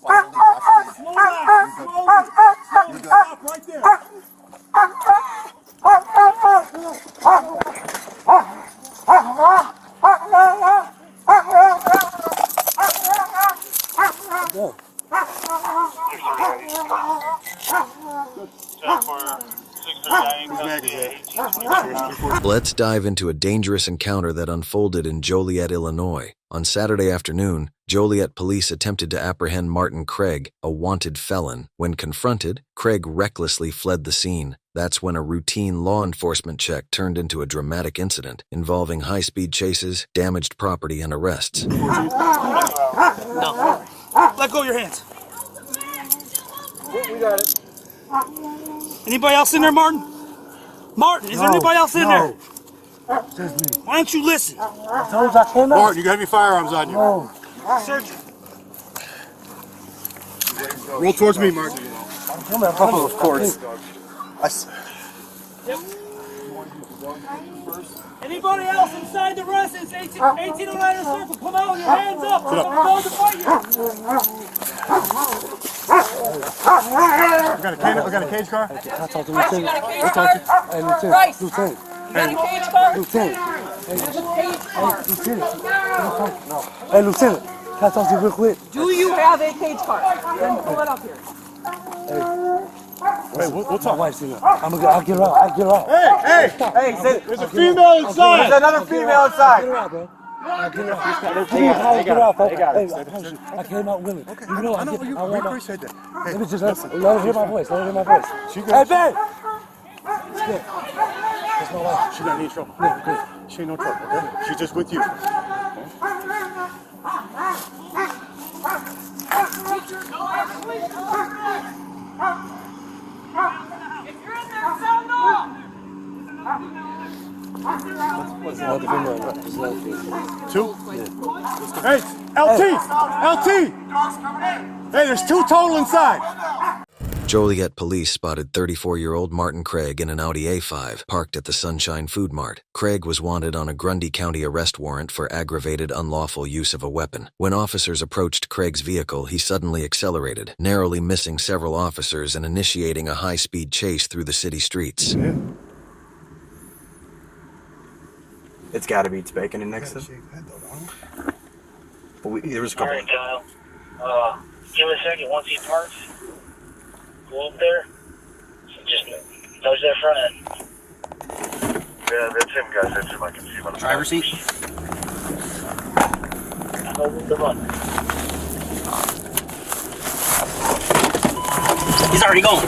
Slow down. Slowly. Stop right there. Go. Let's dive into a dangerous encounter that unfolded in Joliet, Illinois. On Saturday afternoon, Joliet police attempted to apprehend Martin Craig, a wanted felon. When confronted, Craig recklessly fled the scene. That's when a routine law enforcement check turned into a dramatic incident involving high-speed chases, damaged property, and arrests. No. Let go of your hands. We got it. Anybody else in there, Martin? Martin, is there anybody else in there? Just me. Why don't you listen? I told you I came out. Martin, you got any firearms on you? No. Search it. Roll towards me, Martin. I'm coming. Oh, of course. Yep. Anybody else inside the residence? 1809 circle. Come out with your hands up. I'm going to fight you. We got a cage car? Can I talk to Bryce, you Lieutenant? got a cage car? Hey, Lieutenant. Bryce, Lieutenant. you got a cage car? Lieutenant. There's a cage car. Lieutenant. No. Hey, Lieutenant. Can I talk to you real quick? Do you have a cage car? Then pull it up here. Wait, we'll My talk. wife's in there. I'll get her out. I'll get her out. Hey! There's a female inside! There's another female inside! I'll get her out, bro. I'll get her out. Get her out, folks. Hey, I came out willing. Okay, You know, I know I you want appreciate that. Hey, Let me just let her hear my voice. Let her hear my voice. She Hey, got, babe! It's good. That's my wife. she not in trouble. Yeah, good. She ain't no trouble, okay? She's just with you. Another female. There's another female. Two? Hey, LT! LT! Hey, there's two total inside. Joliet police spotted 34-year-old Martin Craig in an Audi A5 parked at the Sunshine Food Mart. Craig was wanted on a Grundy County arrest warrant for aggravated unlawful use of a weapon. When officers approached Craig's vehicle, he suddenly accelerated, narrowly missing several officers and initiating a high-speed chase through the city streets. It's got to be bacon in next to it. But there was a couple. Alright, Kyle. Give it a second. Once he parks, go up there. Just nudge that front end. Yeah, that's him, guys. That's him. I can see him on the Driver's seat. Hold the button. He's already going.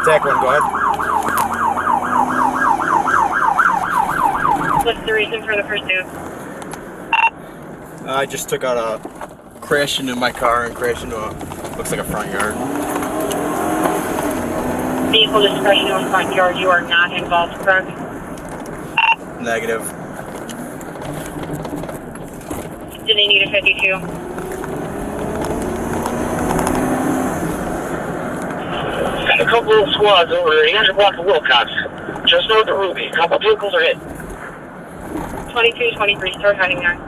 Tech one, go ahead. What's the reason for the pursuit? I just took out a crash into my car and crashed into a, looks like a front yard. Vehicle just crashed into a front yard. You are not involved, correct? Negative. Do they need a 52? Got a couple of squads over there. You guys are blocking Wilcox. Just north of Ruby. A couple vehicles are hit. 22, 23, start heading there.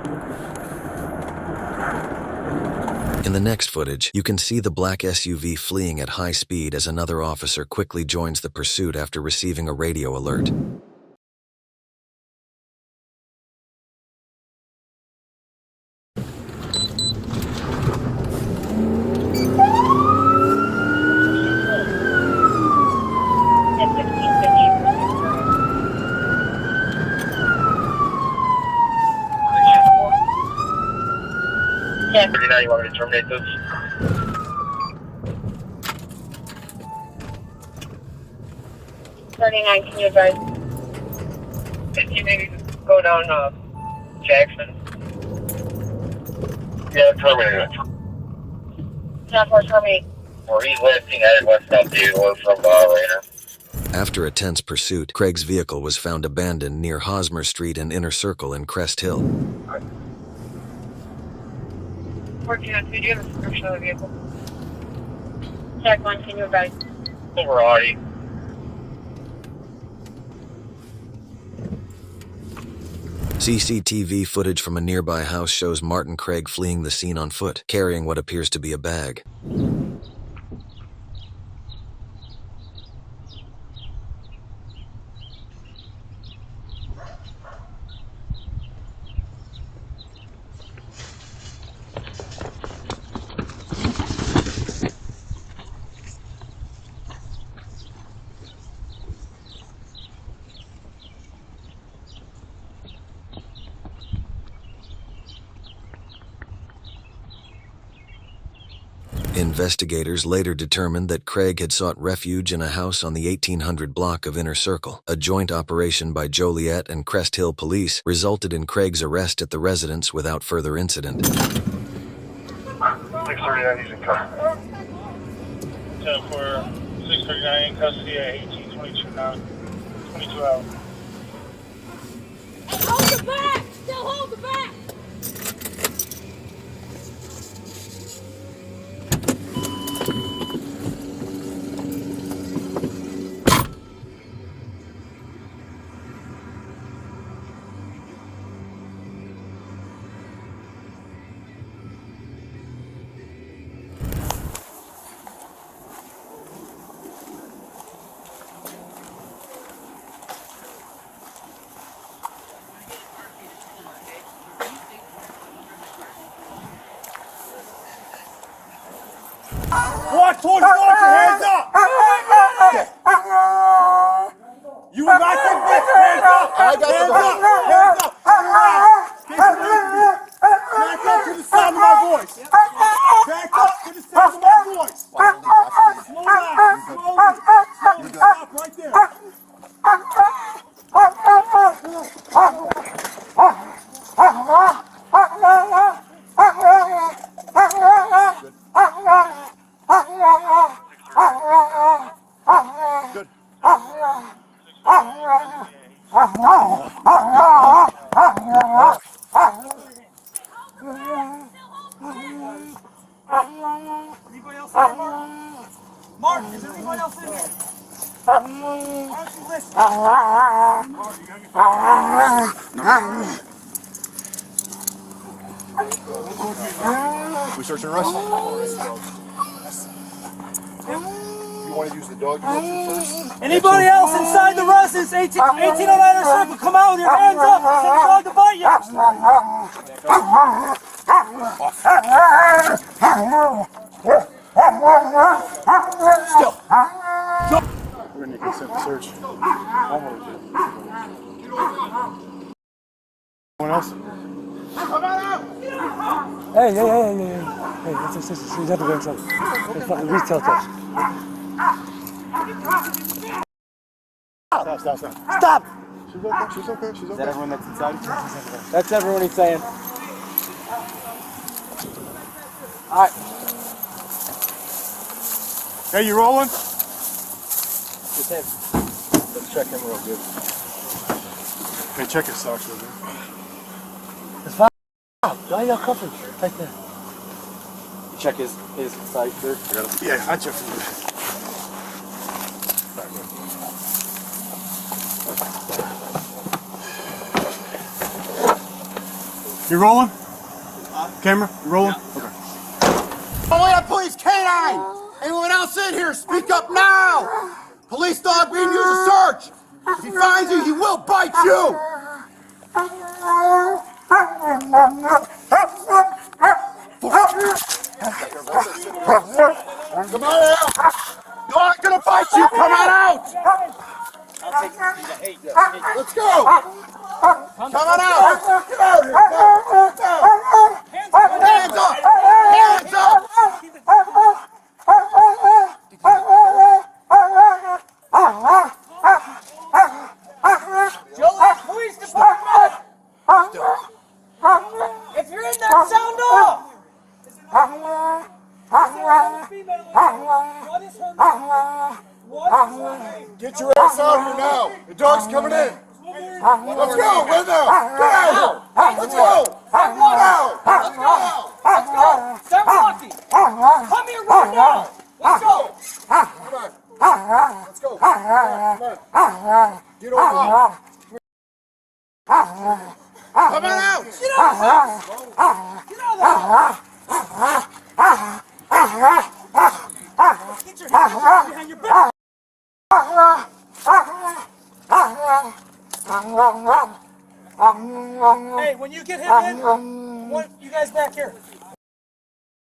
In the next footage, you can see the black SUV fleeing at high speed as another officer quickly joins the pursuit after receiving a radio alert. At 1650. Yeah. 39, you want me to terminate this? 639, can you advise? You maybe go down Jackson. Yeah, Terminator. Not for Terminator. Or he's lifting at West South or from Raider. After a tense pursuit, Craig's vehicle was found abandoned near Hosmer Street and Inner Circle in Crest Hill. 1402, do you have a description of the vehicle? Check 1, can you advise? Over Audi. CCTV footage from a nearby house shows Martin Craig fleeing the scene on foot, carrying what appears to be a bag. Investigators later determined that Craig had sought refuge in a house on the 1800 block of Inner Circle. A joint operation by Joliet and Crest Hill police resulted in Craig's arrest at the residence without further incident. 639, he's in custody. 10 for 639 in custody at 1822 now. 22 hours. Hold the back! Still hold the back! Walk towards the door with your hands up! You will not get this! Hands up! I got hands the up! Hands up! Turn around! Back up to the sound of my voice! Back up to the sound of my voice! Slow down! Slowly! Slowly! Stop right there! Good. Anybody else in there, Mark? Mark, is there anybody else in there? Why don't you listen? We search and arrest? You want to use the dog first? Anybody else inside the residence? 1809 Circle, come out with your hands up. Send the dog to bite you. Still. We're going to consent to search. Anyone else? Hey, it's he's at the inside. It's fucking retail touch. Stop. Stop! She's okay. She's okay. Is that everyone that's inside? That's everyone he's saying. Alright. Hey, you rolling? Just him. Let's check him real good. Hey, check his socks real good. It's fine. Why y'all cuffing? Right there. Check his side shirt. Yeah, I checked him. You rolling? Camera, you rolling? Okay. Only a police canine! Anyone else in here, speak up now! Police dog being used to search! If he finds you, he will bite you! Come on out! Dog's gonna bite you! Come on out! Let's go! Come on out! Get out here! Go! Hands up! Hands up! Get your ass out here now. The dog's coming in. Let's go. Right now. Get out. Let's go. Now. Let's go. Let's go. Start walking. Come here right now. Let's go. Come on. Let's go. Come on. Get over. Come on out. Get out of the house. Get out of the house. Get your hands behind your back. Hey, when you get him in, want you guys back here.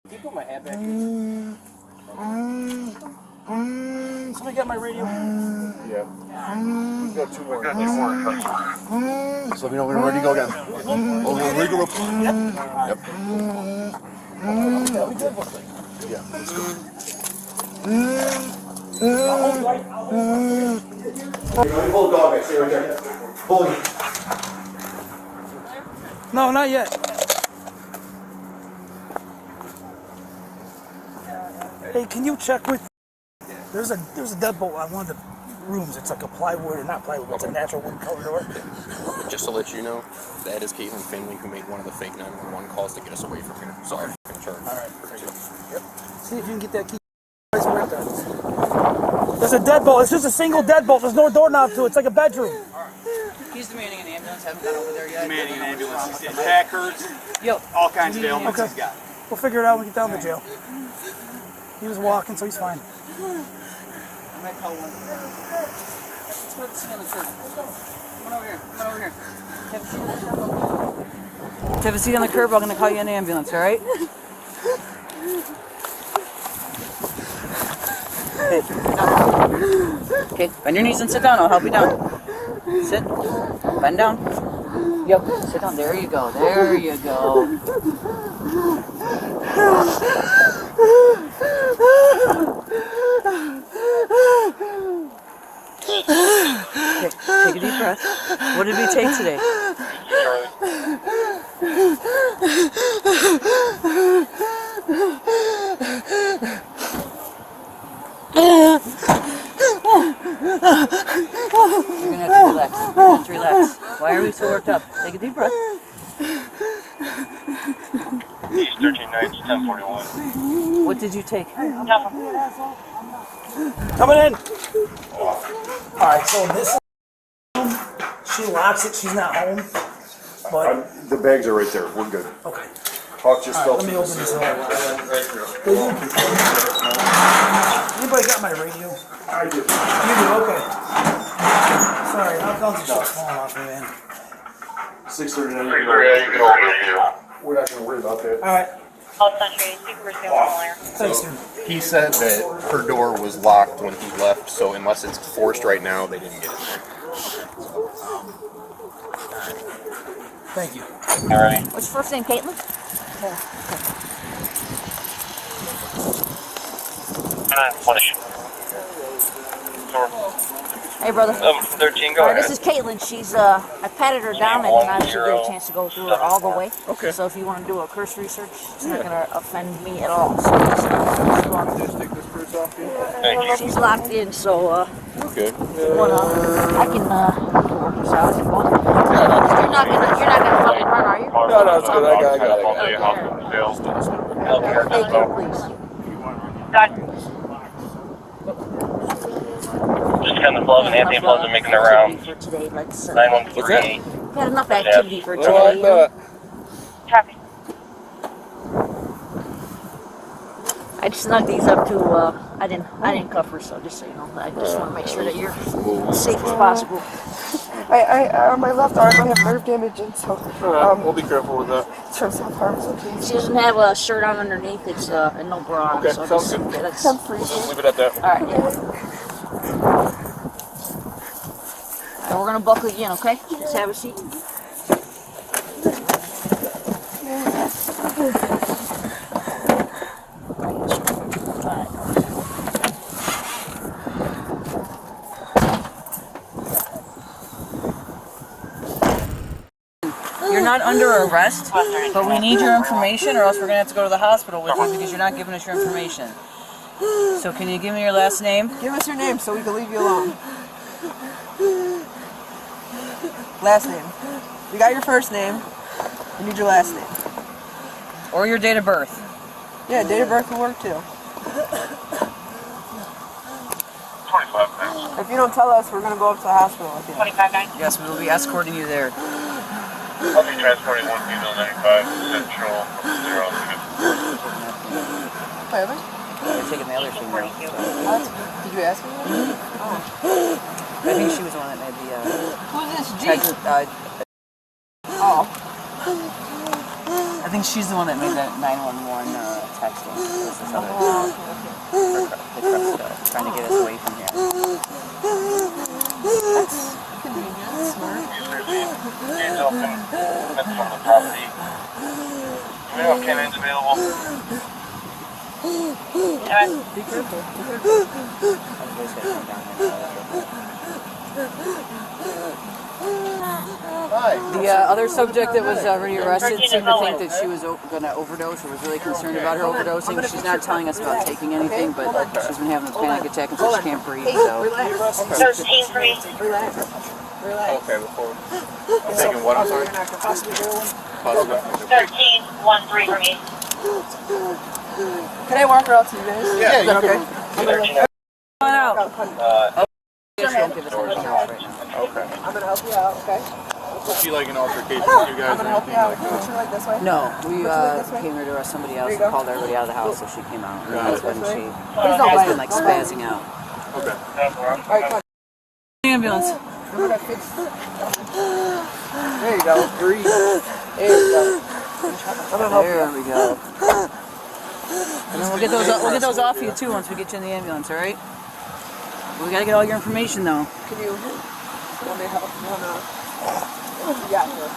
Can you put my hat back here? Somebody got my radio. Yeah. We've got 2 more. So let me know when we're ready to go again. Oh, we'll regroup. Yep. Yeah, let's go. Pull the dog back. Stay right there. Pull it. No, not yet. Hey, can you check with? There's a deadbolt on one of the rooms. It's like a plywood, or not plywood, it's a natural wood color door. Just to let you know, that is Caitlin Finley who made one of the fake 911 calls to get us away from here. Sorry for the charge. Alright. Yep. See if you can get that key. There's a deadbolt. It's just a single deadbolt. There's no doorknob to it. It's like a bedroom. He's demanding an ambulance. Haven't got over there yet. Demanding an ambulance. He's getting backwards. Yo. All kinds of ailments he's got. We'll figure it out when we get down to jail. He was walking, so he's fine. I might call one. Let's put the seat on the curb. Come on over here. Come on over here. Have a seat on the curb. I'm going to call you an ambulance, all right? Okay, bend your knees and sit down. I'll help you down. Sit. Bend down. Yep, sit down. There you go. There you go. Okay, take a deep breath. What did we take today? You're gonna have to relax. You're gonna have to relax. Why are we so worked up? Take a deep breath. East 13 nights, 1041. What did you take? Coming in. Alright, so this she locks it, she's not home. But The bags are right there. We're good. okay. Talk to yourself. Let me open this up. Anybody got my radio? I do. You do, okay. Sorry, how come this shit's falling off me, man? 639. You get over here. We're not going to worry about that. Alright. All Century, Super Sale Thanks, dude. He said that her door was locked when he left, so unless it's forced right now, they didn't get in there. Thank you. Alright. What's your first name, Caitlin? Punish. Hey, brother. 13, go Alright, ahead. this is Caitlin. She's, I patted her down. I did not actually get a chance to go through her all the way. Okay. So if you want to do a cursory search, it's not going to offend me at all. So just Take this purse off here. Thank you. she's locked in, so, Okay. I can work this out if you want. You're not gonna fucking run, are you? No, no, it's good. I got it. Thank you, please. Just kind of gloves and anti-gloves are making their rounds. For today, let's 913. got enough activity for I like today. that. Copy. I just snuck these up to, I didn't cuff her, so just so you know, I just want to make sure that you're as safe as possible. On my left arm, I have nerve damage, and so We'll be careful with that. turn self-harm, so please. She doesn't have a shirt on underneath, it's, and no bra on, Okay, so sounds just, good. yeah, that's, I'm free. We'll leave it at that. alright, yeah. Alright, we're gonna buckle you in, okay? Just have a seat. You're not under arrest, but we need your information or else we're going to have to go to the hospital with you because you're not giving us your information. So can you give me your last name? Give us your name so we can leave you alone. Last name. We got your first name. We need your last name. Or your date of birth. Yeah, date of birth will work too. 25 minutes. If you don't tell us, we're going to go up to the hospital with you. 25 minutes. Yes, we will be escorting you there. I'll be transporting one female 95 Central 0. Wait, what? They're taking the other female. Did you ask me? Oh. I think she was the one that made the Who's this text, Oh. I think she's the one that made that 911 texting. This is other trying to get us away from here. That's convenient. That's smart. James Elton, that's from the property. Do we have cannons available? Be careful. Be The other subject that was already arrested seemed to think that she was going to overdose, or was really concerned about her overdosing. She's not telling us about taking anything, but she's been having a panic attack and so she can't breathe. So. 13 for me. Relax. Okay, before. I'm taking what? I'm sorry? Possibly. 13, 1, 3 for me. Can I walk her out to you guys? Yeah, Is that okay? Come on out. Okay. I'm going to help you out, okay? Was she like an altercation with you guys I'm going to or help you anything out. like Push her like this way. No, we came here to arrest somebody else and called everybody out of the house, so she came out. And that's when she has been like spazzing out. Okay. Alright, come on. Ambulance. I'm going to fix There you go. Breathe. There you go. I'm going to help you. There we go. And then we'll get those off you too once we get you in the ambulance, all right? We gotta get all your information though. Can you want me to help? Yeah, sure.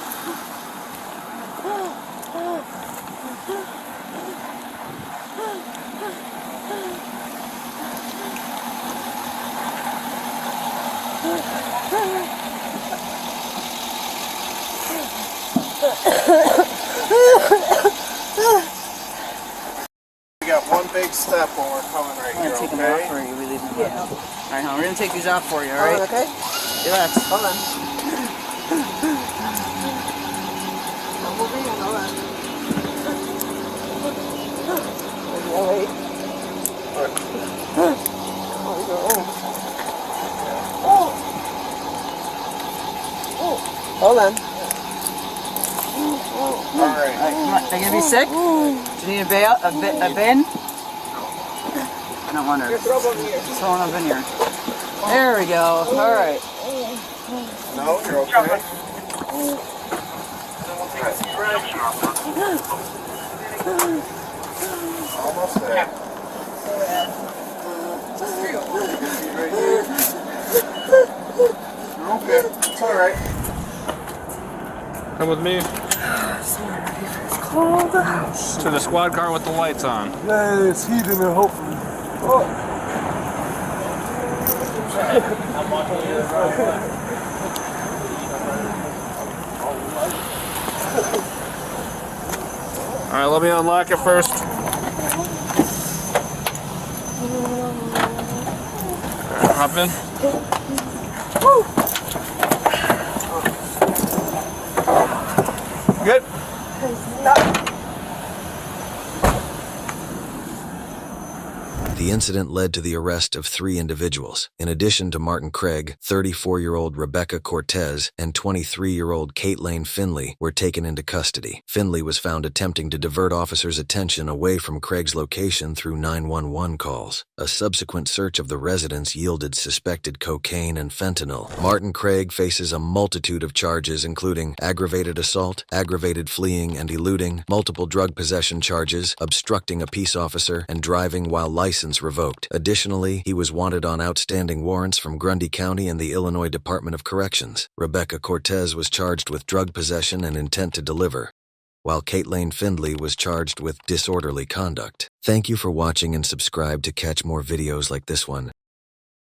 We got one big step when we're coming right here, Take them off or are you leaving them? Yeah. All right, hon, we're gonna take these off for you, all right? Okay. Relax. Hold on. Wait. Hold on. All right. Come on. Are you gonna be sick? Do you need a bin? I don't want her. Throw them here. Throwing up in here. There we go. All right. No, you're okay. Almost there. You're okay. It's all right. Come with me. It's cold. To the squad car with the lights on. Yeah, it's heat in there, hopefully. Oh. All right, let me unlock it first. All right, hop in. Good. The incident led to the arrest of 3 individuals. In addition to Martin Craig, 34-year-old Rebecca Cortez and 23-year-old Caitlin Finley were taken into custody. Finley was found attempting to divert officers' attention away from Craig's location through 911 calls. A subsequent search of the residence yielded suspected cocaine and fentanyl. Martin Craig faces a multitude of charges including aggravated assault, aggravated fleeing and eluding, multiple drug possession charges, obstructing a peace officer, and driving while license revoked. Additionally, he was wanted on outstanding warrants from Grundy County and the Illinois Department of Corrections. Rebecca Cortez was charged with drug possession and intent to deliver, while Caitlin Finley was charged with disorderly conduct. Thank you for watching and subscribe to catch more videos like this one.